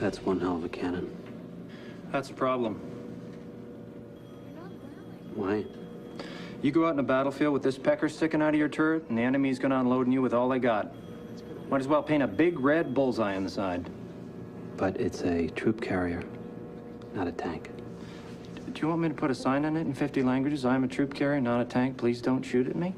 That's one hell of a cannon. That's a problem. Why? You go out in a battlefield with this pecker sticking out of your turret, and the enemy's gonna unload on you with all they got. Might as well paint a big red bullseye on the side. But it's a troop carrier, not a tank. Do you want me to put a sign on it in 50 languages? I'm a troop carrier, not a tank. Please don't shoot at me.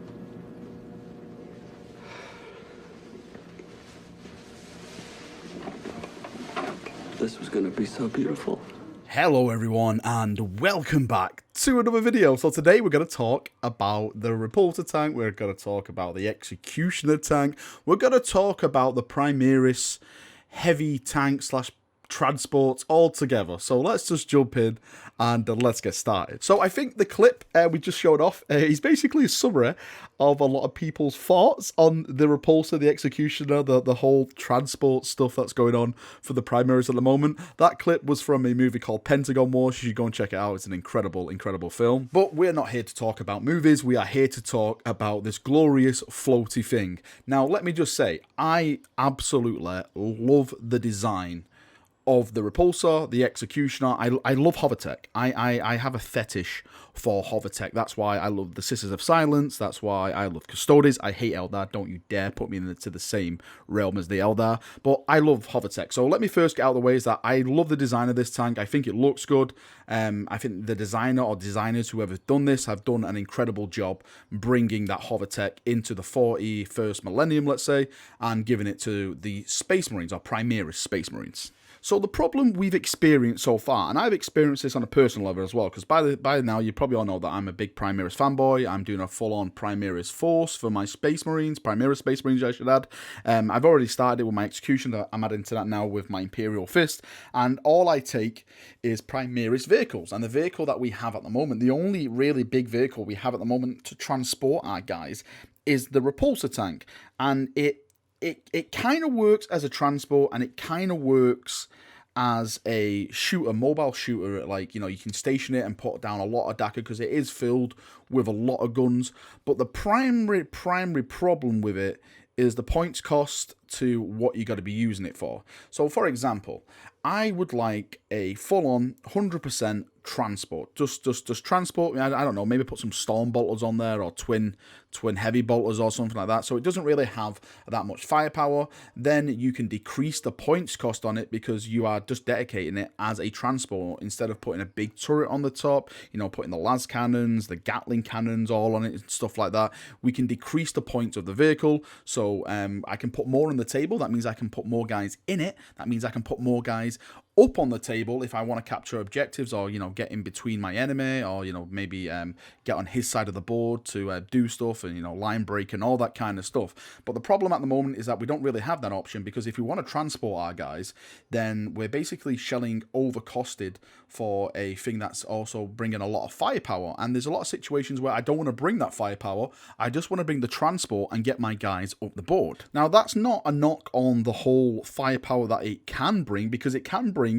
This was gonna be so beautiful. Hello everyone and welcome back to another video. So today we're going to talk about the Repulsor tank, we're going to talk about the Executioner tank, we're going to talk about the Primaris heavy tank slash transports all together. So let's just jump in and let's get started. So I think the clip we just showed off is basically a summary of a lot of people's thoughts on the Repulsor, the Executioner, the whole transport stuff that's going on for the Primaris at the moment. That clip was from a movie called Pentagon Wars. You should go and check it out. It's an incredible, incredible film. But we're not here to talk about movies. We are here to talk about this glorious floaty thing. Now, let me just say, I absolutely love the design of the Repulsor, the Executioner. I love hovertech. I have a fetish for hovertech. That's why I love the Sisters of Silence. That's why I love Custodes. I hate Eldar. Don't you dare put me into the same realm as the Eldar. But I love hovertech. So let me first get out of the way is that I love the design of this tank. I think it looks good. I think the designer or designers, whoever's done this, have done an incredible job bringing that hovertech into the 41st millennium, let's say, and giving it to the Space Marines, or Primaris Space Marines. So the problem we've experienced so far, and I've experienced this on a personal level as well, because by now you probably all know that I'm a big Primaris fanboy. I'm doing a full-on Primaris force for my Space Marines, Primaris Space Marines I should add. I've already started with my Execution. I'm adding to that now with my Imperial Fist, and all I take is Primaris vehicles. And the vehicle that we have at the moment, the only really big vehicle we have at the moment to transport our guys, is the Repulsor tank, and it kind of works as a transport, and it kind of works as a shooter, mobile shooter. Like, you know, you can station it and put down a lot of DACA because it is filled with a lot of guns. But the primary problem with it is the points cost to what you got to be using it for. So, for example, I would like a full-on 100% transport. Just transport. I don't know. Maybe put some storm bolters on there, or twin heavy bolters or something like that. So it doesn't really have that much firepower. Then you can decrease the points cost on it because you are just dedicating it as a transport instead of putting a big turret on the top. You know, putting the las cannons, the Gatling cannons all on it and stuff like that. We can decrease the points of the vehicle. So I can put more on the table. That means I can put more guys in it. That means I can put more guys up on the table if I want to capture objectives, or, you know, get in between my enemy, or, you know, maybe get on his side of the board to do stuff, and, you know, line break and all that kind of stuff. But the problem at the moment is that we don't really have that option, because if we want to transport our guys, then we're basically shelling overcosted for a thing that's also bringing a lot of firepower. And there's a lot of situations where I don't want to bring that firepower. I just want to bring the transport and get my guys up the board. Now, that's not a knock on the whole firepower that it can bring, because it can bring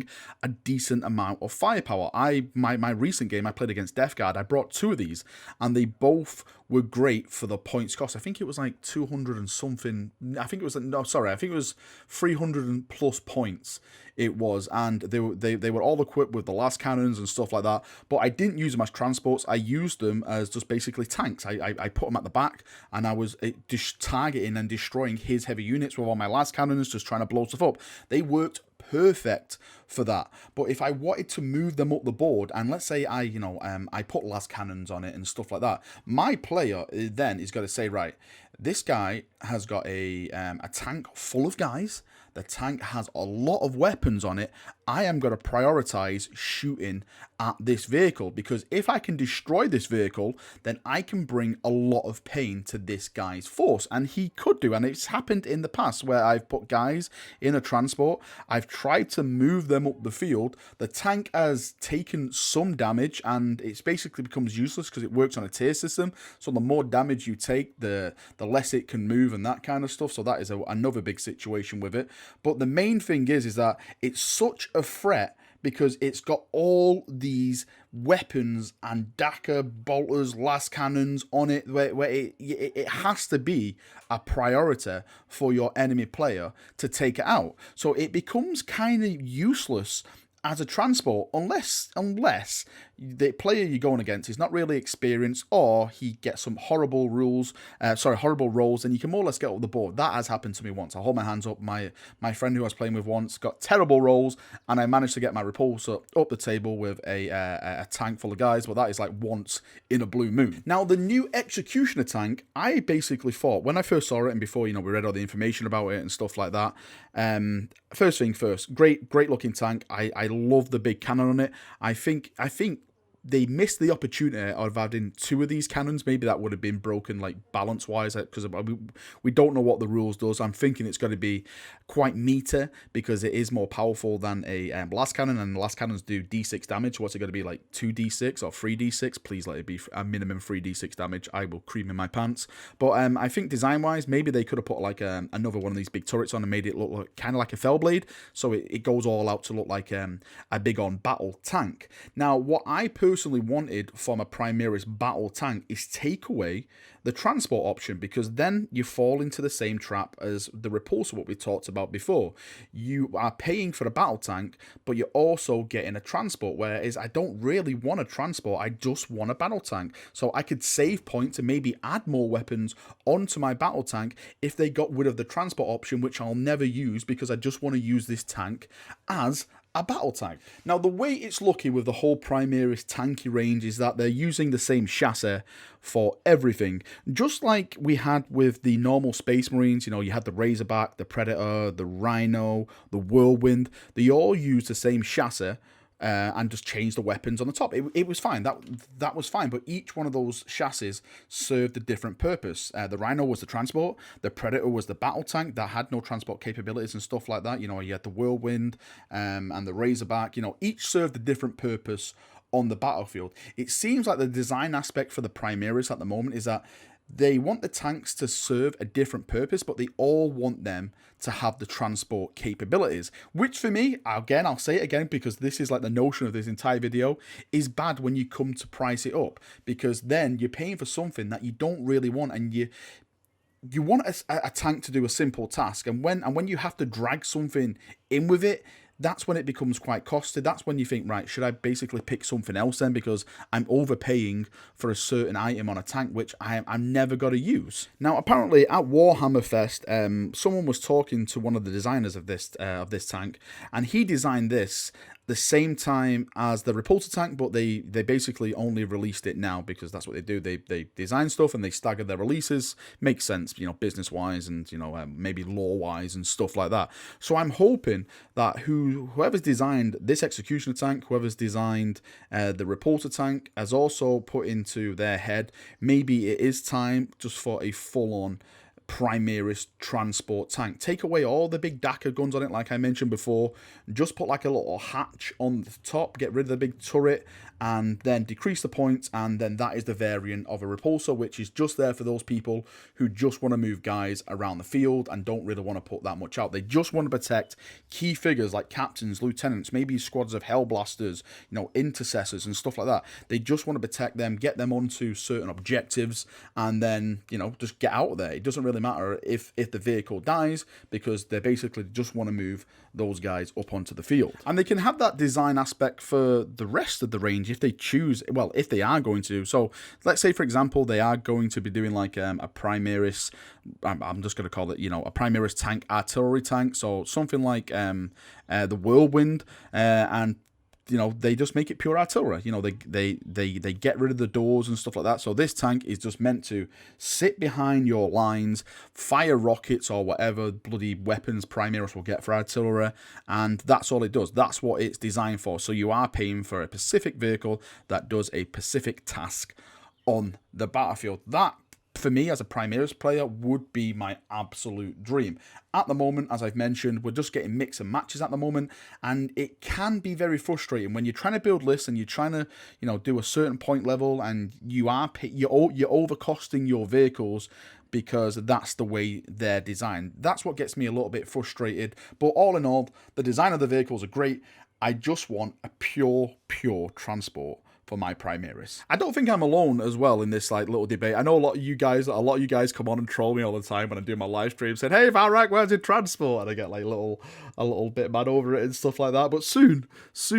a decent amount of firepower. My recent game I played against Death Guard, I brought two of these, and they both were great for the points cost. I think it was like 200 and something. I think it was, no, sorry, I think it was 300 and plus points it was, and they were all equipped with the las cannons and stuff like that. But I didn't use them as transports. I used them as just basically tanks. I put them at the back, and I was just targeting and destroying his heavy units with all my las cannons, just trying to blow stuff up. They worked perfect for that. But if I wanted to move them up the board, and let's say I put las cannons on it and stuff like that, my player then is going to say, right, this guy has got a tank full of guys. The tank has a lot of weapons on it. I am going to prioritize shooting at this vehicle, because if I can destroy this vehicle, then I can bring a lot of pain to this guy's force. And he could do, and it's happened in the past where I've put guys in a transport, I've tried to move them up the field, the tank has taken some damage, and it's basically becomes useless because it works on a tier system. So the more damage you take, the less it can move and that kind of stuff. So that is another big situation with it. But the main thing is that it's such a threat because it's got all these weapons and Daka, bolters, las cannons on it, where it has to be a priority for your enemy player to take it out. So it becomes kind of useless as a transport, unless the player you're going against is not really experienced, or he gets some horrible rolls, and you can more or less get off the board. That has happened to me once. I hold my hands up. My friend who I was playing with once got terrible rolls, and I managed to get my repulsor up the table with a tank full of guys, but that is like once in a blue moon. Now, the new Executioner tank, I basically thought, when I first saw it, and before, we read all the information about it and stuff like that, first thing first, great looking tank. I love the big cannon on it. I think they missed the opportunity of adding 2 of these cannons. Maybe that would have been broken, like, balance-wise, because we don't know what the rules does. I'm thinking it's going to be quite meaty, because it is more powerful than a blast cannon, and blast cannons do D6 damage. What's it going to be, like 2d6 or 3d6? Please let it be a minimum 3d6 damage. I will cream in my pants. But I think design-wise, maybe they could have put, like, another one of these big turrets on and made it look like, kind of like a Fellblade, so it goes all out to look like a big-on battle tank. Now, what I personally wanted from a Primaris battle tank is take away the transport option, because then you fall into the same trap as the Repulsor, what we talked about before. You are paying for a battle tank, but you're also getting a transport, whereas I don't really want a transport, I just want a battle tank. So I could save points and maybe add more weapons onto my battle tank if they got rid of the transport option, which I'll never use, because I just want to use this tank as a battle tank. Now, the way it's looking with the whole Primaris tanky range is that they're using the same chassis for everything. Just like we had with the normal Space Marines, you had the Razorback, the Predator, the Rhino, the Whirlwind. They all use the same chassis, and just change the weapons on the top. It was fine. That was fine. But each one of those chassis served a different purpose. The Rhino was the transport. The Predator was the battle tank that had no transport capabilities and stuff like that. You had the Whirlwind and the Razorback. Each served a different purpose on the battlefield. It seems like the design aspect for the Primaris at the moment is that they want the tanks to serve a different purpose, but they all want them to have the transport capabilities, which for me, again, I'll say it again, because this is like the notion of this entire video, is bad when you come to price it up, because then you're paying for something that you don't really want, and you want a tank to do a simple task, and when you have to drag something in with it, that's when it becomes quite costly. That's when you think, right, should I basically pick something else then, because I'm overpaying for a certain item on a tank which I'm never going to use. Now, apparently at Warhammer Fest, someone was talking to one of the designers of this tank, and he designed this the same time as the Repulsor tank, but they basically only released it now, because that's what they do. They design stuff and they stagger their releases. Makes sense, business wise, and maybe law wise and stuff like that. So I'm hoping that whoever's designed this Executioner tank, whoever's designed the Repulsor tank, has also put into their head, maybe it is time just for a full-on Primaris transport tank. Take away all the big Daka guns on it, like I mentioned before. Just put like a little hatch on the top, get rid of the big turret, and then decrease the points, and then that is the variant of a Repulsor, which is just there for those people who just want to move guys around the field and don't really want to put that much out. They just want to protect key figures like captains, lieutenants, maybe squads of Hellblasters, intercessors and stuff like that. They just want to protect them, get them onto certain objectives, and then, just get out of there. It doesn't really matter if the vehicle dies, because they basically just want to move those guys up onto the field. And they can have that design aspect for the rest of the range if they choose, well, if they are going to. So let's say, for example, they are going to be doing like a Primaris, I'm just going to call it, a Primaris tank, artillery tank. So something like the Whirlwind, and they just make it pure artillery. They get rid of the doors and stuff like that. So this tank is just meant to sit behind your lines, fire rockets or whatever bloody weapons Primaris will get for artillery, and that's all it does. That's what it's designed for. So you are paying for a specific vehicle that does a specific task on the battlefield. That, for me, as a Primaris player, would be my absolute dream. At the moment, as I've mentioned, we're just getting mix and matches at the moment, and it can be very frustrating when you're trying to build lists and you're trying to, do a certain point level, and you're overcosting your vehicles because that's the way they're designed. That's what gets me a little bit frustrated. But all in all, the design of the vehicles are great. I just want a pure transport for my Primaris. I don't think I'm alone as well in this like little debate. I know a lot of you guys come on and troll me all the time when I do my live stream, saying, "Hey, Valrak, where's your transport?" And I get like a little bit mad over it and stuff like that. But soon,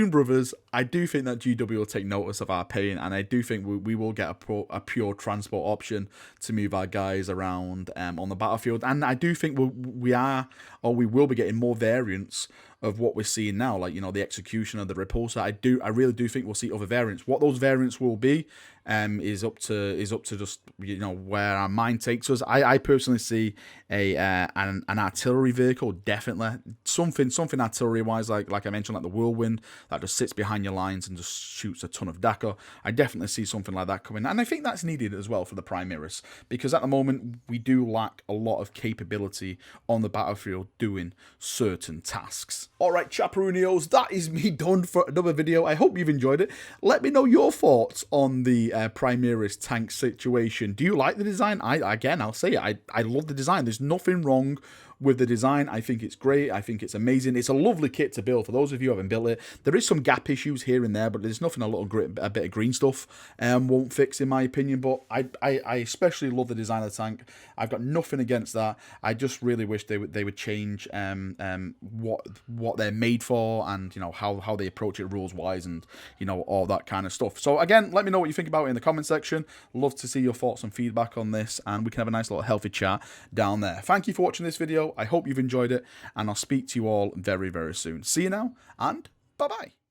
brothers, I do think that GW will take notice of our pain, and I do think we will get a pure transport option to move our guys around on the battlefield. And I do think we will be getting more variants of what we're seeing now, like, you know, the Executioner, the Repulsor. I really do think we'll see other variants. What those variants will be is up to just, you know, where our mind takes us. I personally see an artillery vehicle, definitely something artillery wise, like I mentioned, like the Whirlwind that just sits behind your lines and just shoots a ton of Dakar. I definitely see something like that coming, and I think that's needed as well for the Primaris, because at the moment we do lack a lot of capability on the battlefield doing certain tasks. Alright, Chaperoonios, that is me done for another video. I hope you've enjoyed it. Let me know your thoughts on the Primaris tank situation. Do you like the design? I'll say it. I love the design. There's nothing wrong with the design. I think it's great. I think it's amazing. It's a lovely kit to build. For those of you who haven't built it, there is some gap issues here and there, but there's nothing a bit of green stuff won't fix, in my opinion. But I especially love the design of the tank. I've got nothing against that. I just really wish they would change what they're made for, and, you know, how they approach it rules wise, and, you know, all that kind of stuff. So again, let me know what you think about it in the comment section. Love to see your thoughts and feedback on this, and we can have a nice little healthy chat down there. Thank you for watching this video. I hope you've enjoyed it, and I'll speak to you all very, very soon. See you now, and bye-bye.